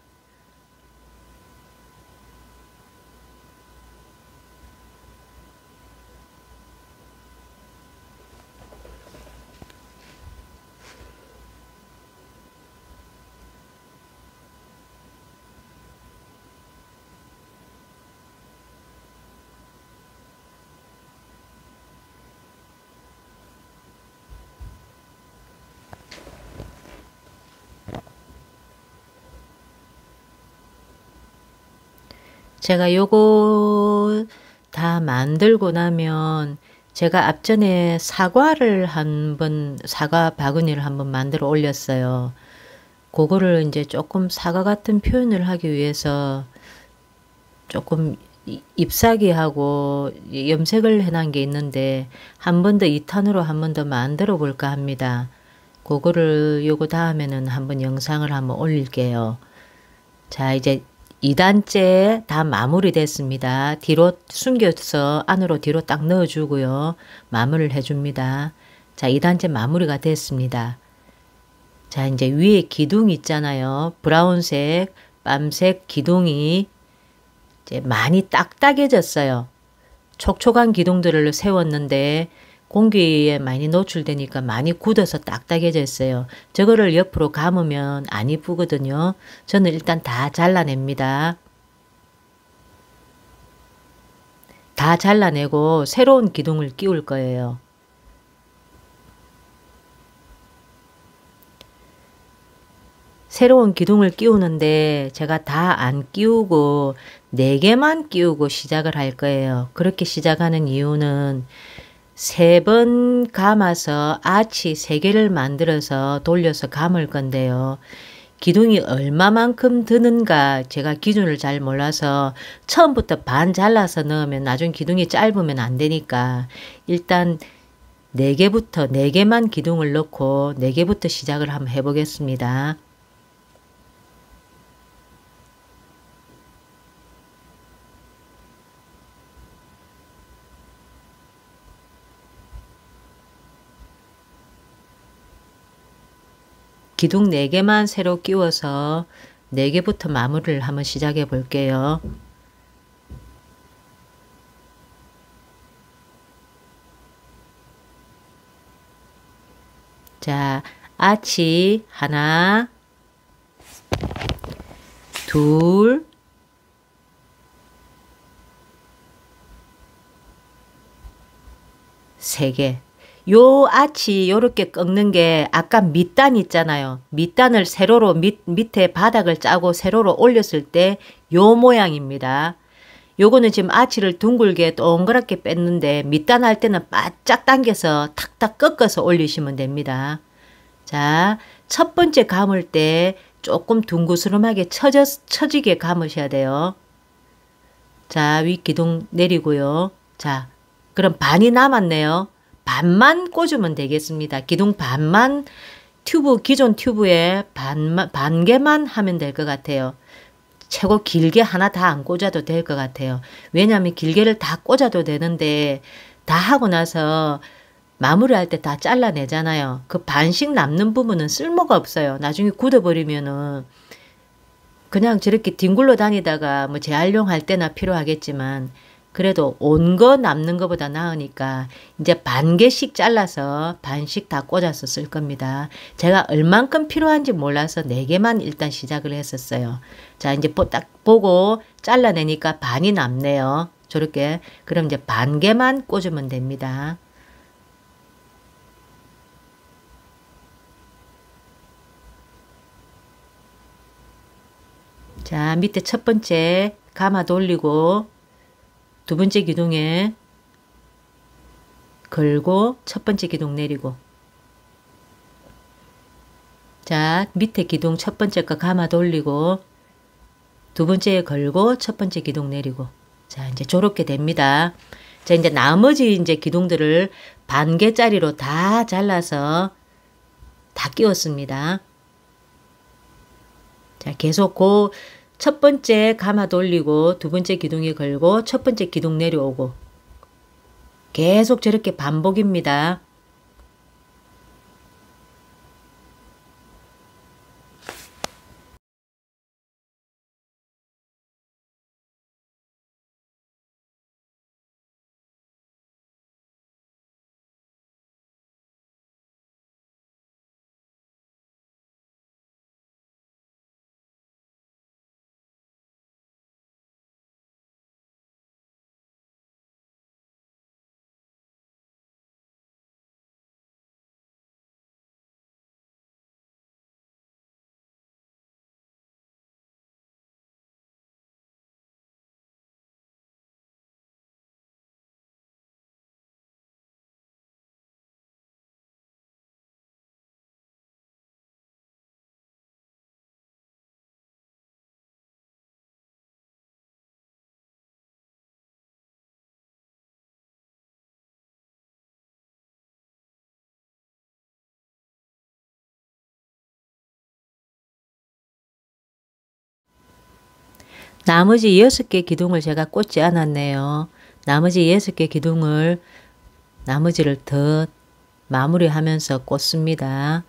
제가 요거 다 만들고 나면 제가 앞전에 사과를 사과 바구니를 한번 만들어 올렸어요. 그거를 이제 조금 사과 같은 표현을 하기 위해서 조금 잎사귀하고 염색을 해놓은 게 있는데 한 번 더 2탄으로 한 번 더 만들어 볼까 합니다. 그거를 요거 다음에는 한번 영상을 한번 올릴게요. 자, 이제 2단째 다 마무리됐습니다. 뒤로 숨겨서 안으로 뒤로 딱 넣어주고요. 마무리를 해줍니다. 자, 2단째 마무리가 됐습니다. 자, 이제 위에 기둥 있잖아요. 브라운색, 밤색 기둥이 이제 많이 딱딱해졌어요. 촉촉한 기둥들을 세웠는데 공기에 많이 노출되니까 많이 굳어서 딱딱해졌어요. 저거를 옆으로 감으면 안 이쁘거든요. 저는 일단 다 잘라냅니다. 다 잘라내고 새로운 기둥을 끼울 거예요. 새로운 기둥을 끼우는데 제가 다 안 끼우고 4개만 끼우고 시작을 할 거예요. 그렇게 시작하는 이유는 3번 감아서 아치 3개를 만들어서 돌려서 감을 건데요. 기둥이 얼마만큼 드는가 제가 기준을 잘 몰라서 처음부터 반 잘라서 넣으면 나중 기둥이 짧으면 안 되니까 일단 4개만 기둥을 넣고 4개부터 시작을 한번 해보겠습니다. 기둥 4개만 새로 끼워서 4개부터 마무리를 한번 시작해 볼게요. 자, 아치 하나, 둘, 세 개. 요 아치 요렇게 꺾는 게 아까 밑단 있잖아요. 밑단을 세로로 밑에 바닥을 짜고 세로로 올렸을 때 요 모양입니다. 요거는 지금 아치를 둥글게 동그랗게 뺐는데 밑단 할 때는 바짝 당겨서 탁탁 꺾어서 올리시면 됩니다. 자, 첫 번째 감을 때 조금 둥그스름하게 처지게 감으셔야 돼요. 자, 위 기둥 내리고요. 자, 그럼 반이 남았네요. 반만 꽂으면 되겠습니다. 기둥 반만 기존 튜브에 반 개만 하면 될 것 같아요. 최고 길게 하나 다 안 꽂아도 될 것 같아요. 왜냐하면 길게를 다 꽂아도 되는데 다 하고 나서 마무리할 때 다 잘라내잖아요. 그 반씩 남는 부분은 쓸모가 없어요. 나중에 굳어버리면은 그냥 저렇게 뒹굴러 다니다가 뭐 재활용할 때나 필요하겠지만 그래도 온 거 남는 것보다 나으니까 이제 반 개씩 잘라서 반씩 다 꽂아서 쓸 겁니다. 제가 얼만큼 필요한지 몰라서 4개만 일단 시작을 했었어요. 자, 이제 딱 보고 잘라내니까 반이 남네요. 저렇게. 그럼 이제 반 개만 꽂으면 됩니다. 자, 밑에 첫 번째 감아 돌리고 두 번째 기둥에 걸고 첫 번째 기둥 내리고, 자, 밑에 기둥 첫 번째 거 감아 돌리고 두 번째에 걸고 첫 번째 기둥 내리고. 자, 이제 저렇게 됩니다. 자, 이제 나머지 이제 기둥들을 반 개짜리로 다 잘라서 다 끼웠습니다. 자, 계속 그 첫 번째 감아 돌리고 두 번째 기둥에 걸고 첫 번째 기둥 내려오고 계속 저렇게 반복입니다. 나머지 6개 기둥을 제가 꽂지 않았네요. 나머지 6개 기둥을 나머지를 더 마무리하면서 꽂습니다.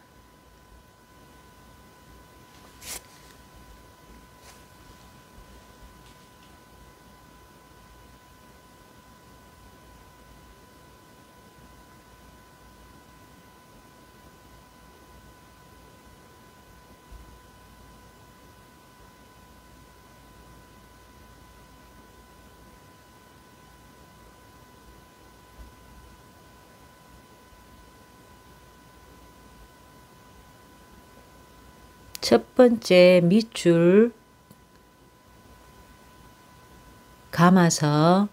첫 번째 밑줄 감아서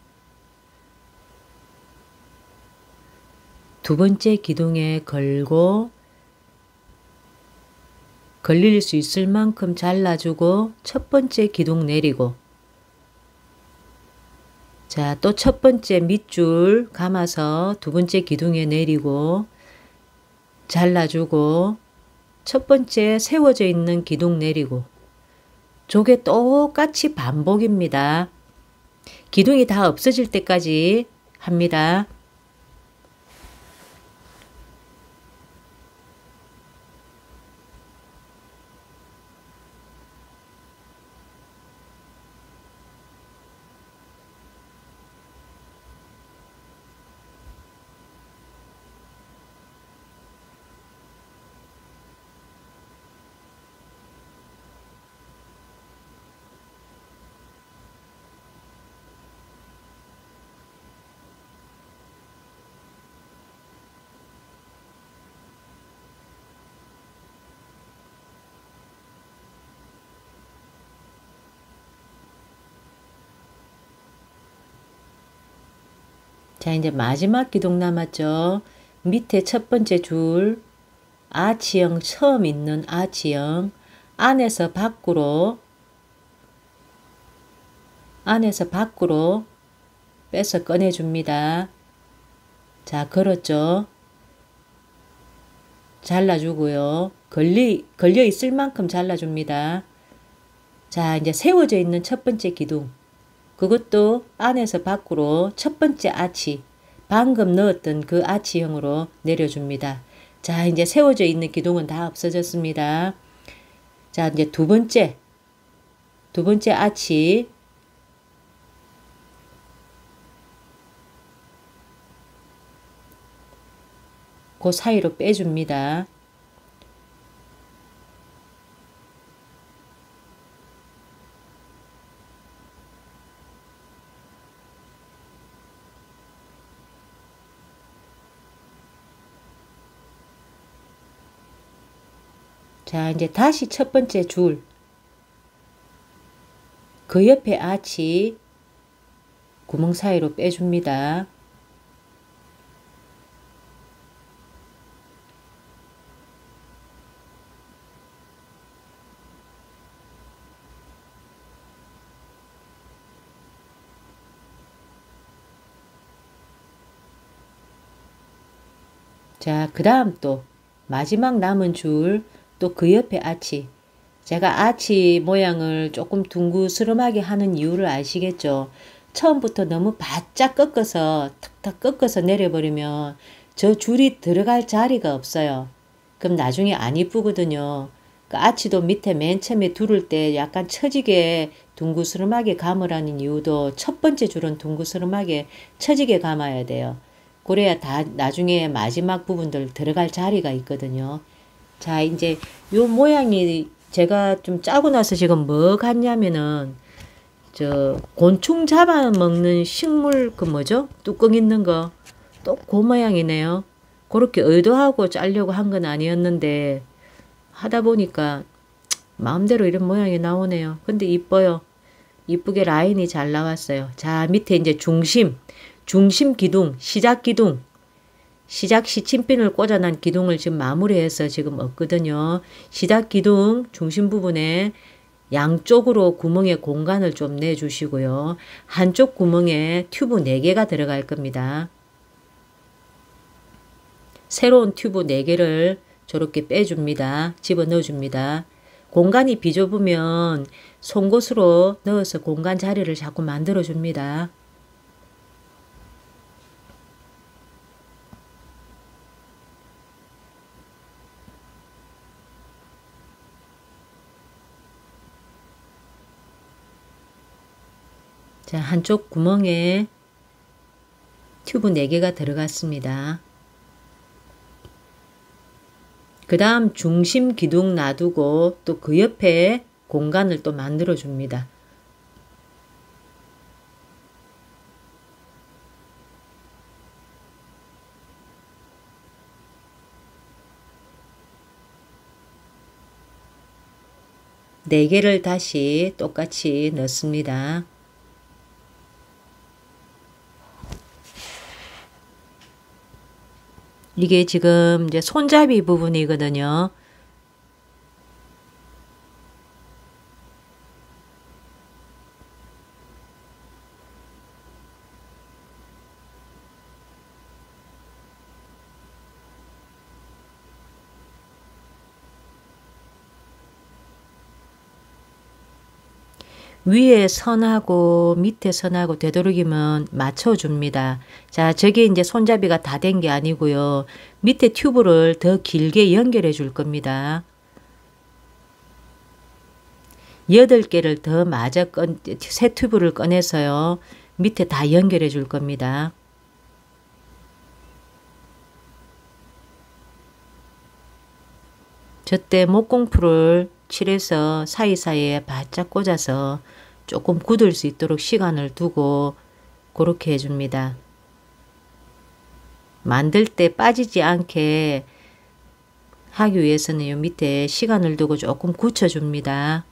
두 번째 기둥에 걸고 걸릴 수 있을 만큼 잘라주고 첫 번째 기둥 내리고, 자, 또 첫 번째 밑줄 감아서 두 번째 기둥에 내리고 잘라주고 첫 번째 세워져 있는 기둥 내리고. 저게 똑같이 반복입니다. 기둥이 다 없어질 때까지 합니다. 자, 이제 마지막 기둥 남았죠. 밑에 첫 번째 줄 아치형, 처음 있는 아치형 안에서 밖으로 빼서 꺼내줍니다. 자, 걸었죠. 잘라주고요. 걸려 있을 만큼 잘라줍니다. 자, 이제 세워져 있는 첫 번째 기둥, 그것도 안에서 밖으로 첫 번째 아치 방금 넣었던 그 아치형으로 내려줍니다. 자, 이제 세워져 있는 기둥은 다 없어졌습니다. 자, 이제 두 번째 아치. 그 사이로 빼줍니다. 자, 이제 다시 첫 번째 줄, 그 옆에 아치 구멍 사이로 빼줍니다. 자, 그 다음 또 마지막 남은 줄, 또 그 옆에 아치. 제가 아치 모양을 조금 둥그스름하게 하는 이유를 아시겠죠? 처음부터 너무 바짝 꺾어서 탁탁 꺾어서 내려버리면 저 줄이 들어갈 자리가 없어요. 그럼 나중에 안 이쁘거든요. 그 아치도 밑에 맨 처음에 두를 때 약간 처지게 둥그스름하게 감으라는 이유도 첫 번째 줄은 둥그스름하게 처지게 감아야 돼요. 그래야 다 나중에 마지막 부분들 들어갈 자리가 있거든요. 자, 이제 요 모양이 제가 좀 짜고 나서 지금 뭐 같냐면은 저 곤충 잡아먹는 식물 그 뭐죠? 뚜껑 있는 거. 또 그 모양이네요. 그렇게 의도하고 짜려고 한 건 아니었는데 하다 보니까 마음대로 이런 모양이 나오네요. 근데 이뻐요. 이쁘게 라인이 잘 나왔어요. 자, 밑에 이제 중심 기둥, 시작 기둥. 시작 시침핀을 꽂아난 기둥을 지금 마무리해서 지금 없거든요. 시작 기둥 중심 부분에 양쪽으로 구멍에 공간을 좀 내주시고요. 한쪽 구멍에 튜브 4개가 들어갈 겁니다. 새로운 튜브 4개를 저렇게 빼줍니다. 집어넣어줍니다. 공간이 비좁으면 송곳으로 넣어서 공간 자리를 자꾸 만들어줍니다. 자, 한쪽 구멍에 튜브 4개가 들어갔습니다. 그 다음 중심 기둥 놔두고 또 그 옆에 공간을 또 만들어 줍니다. 네 개를 다시 똑같이 넣습니다. 이게 지금 이제 손잡이 부분이거든요. 위에 선하고 밑에 선하고 되도록이면 맞춰줍니다. 자, 저게 이제 손잡이가 다 된 게 아니고요. 밑에 튜브를 더 길게 연결해 줄 겁니다. 8개를 더 마저 새 튜브를 꺼내서요. 밑에 다 연결해 줄 겁니다. 저때 목공풀을 칠해서 사이사이에 바짝 꽂아서 조금 굳을 수 있도록 시간을 두고 그렇게 해줍니다. 만들 때 빠지지 않게 하기 위해서는 요 밑에 시간을 두고 조금 굳혀줍니다.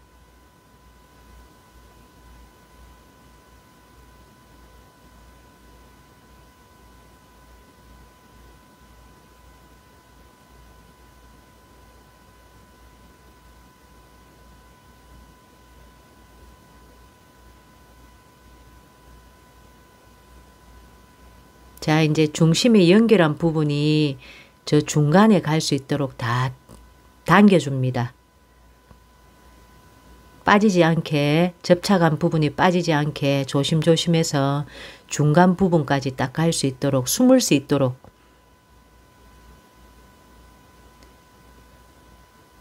자, 이제 중심에 연결한 부분이 저 중간에 갈 수 있도록 다 당겨줍니다. 빠지지 않게, 접착한 부분이 빠지지 않게 조심조심해서 중간 부분까지 딱 갈 수 있도록, 숨을 수 있도록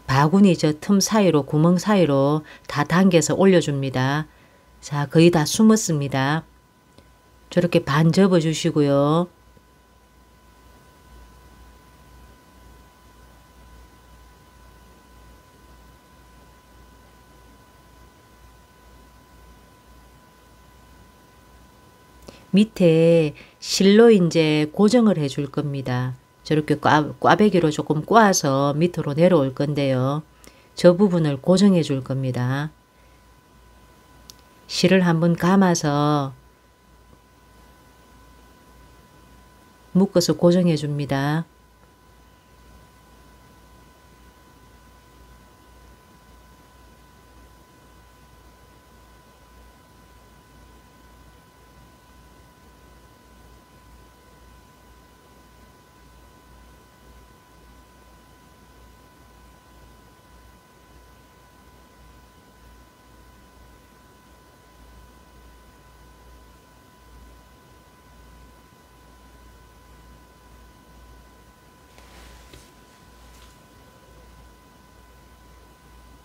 바구니 저 틈 사이로, 구멍 사이로 다 당겨서 올려줍니다. 자, 거의 다 숨었습니다. 저렇게 반 접어 주시고요. 밑에 실로 이제 고정을 해 줄 겁니다. 저렇게 꽈배기로 조금 꽈서 밑으로 내려올 건데요. 저 부분을 고정해 줄 겁니다. 실을 한번 감아서 묶어서 고정해 줍니다.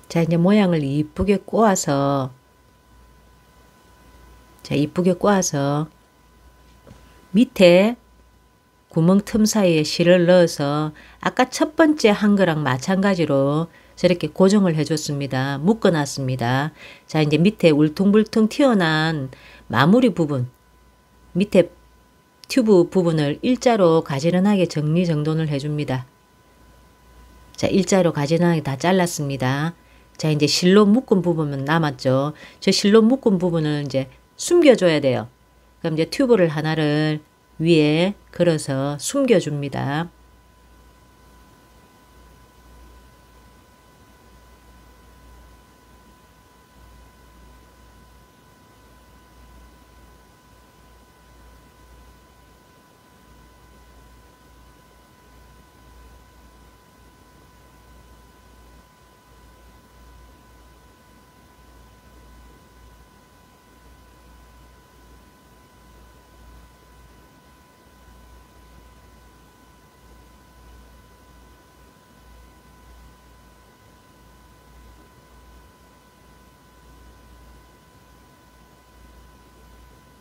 자, 이제 모양을 이쁘게 꼬아서, 자, 이쁘게 꼬아서 밑에 구멍 틈 사이에 실을 넣어서 아까 첫 번째 한 거랑 마찬가지로 저렇게 고정을 해줬습니다. 묶어놨습니다. 자, 이제 밑에 울퉁불퉁 튀어나온 마무리 부분, 밑에 튜브 부분을 일자로 가지런하게 정리정돈을 해줍니다. 자, 일자로 가지런하게 다 잘랐습니다. 자, 이제 실로 묶은 부분은 남았죠. 저 실로 묶은 부분을 이제 숨겨줘야 돼요. 그럼 이제 튜브를 하나를 위에 걸어서 숨겨줍니다.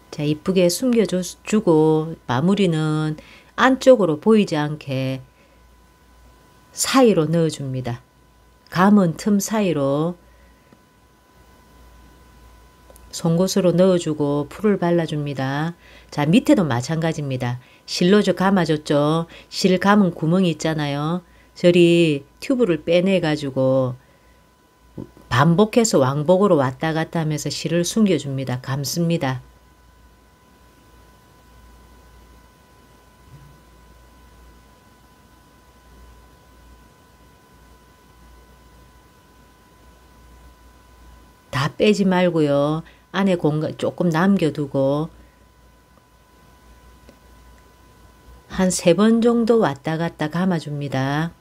자, 이쁘게 숨겨주고 마무리는 안쪽으로 보이지 않게 사이로 넣어줍니다. 감은 틈 사이로 송곳으로 넣어주고 풀을 발라줍니다. 자, 밑에도 마찬가지입니다. 실로 저 감아줬죠. 실 감은 구멍이 있잖아요. 저리 튜브를 빼내가지고 반복해서 왕복으로 왔다 갔다 하면서 실을 숨겨줍니다. 감습니다. 다 빼지 말고요. 안에 공간 조금 남겨두고 한 3번 정도 왔다 갔다 감아줍니다.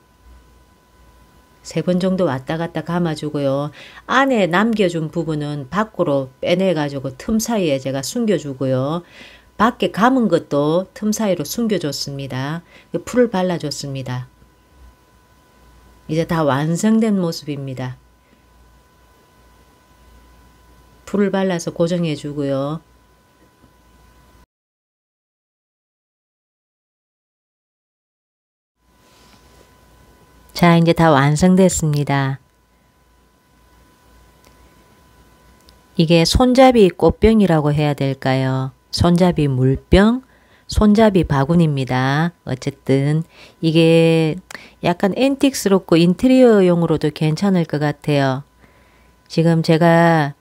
3번 정도 왔다 갔다 감아주고요. 안에 남겨준 부분은 밖으로 빼내가지고 틈 사이에 제가 숨겨주고요. 밖에 감은 것도 틈 사이로 숨겨줬습니다. 풀을 발라줬습니다. 이제 다 완성된 모습입니다. 풀을 발라서 고정해 주고요. 자, 이제 다 완성됐습니다. 이게 손잡이 꽃병이라고 해야 될까요? 손잡이 물병, 손잡이 바구니입니다. 어쨌든 이게 약간 앤틱스럽고 인테리어용으로도 괜찮을 것 같아요. 지금 제가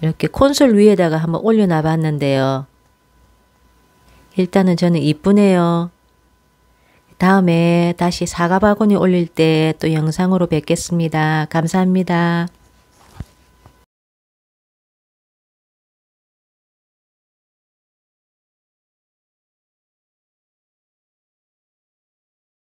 이렇게 콘솔 위에다가 한번 올려놔 봤는데요. 일단은 저는 이쁘네요. 다음에 다시 사과 바구니 올릴 때 또 영상으로 뵙겠습니다. 감사합니다.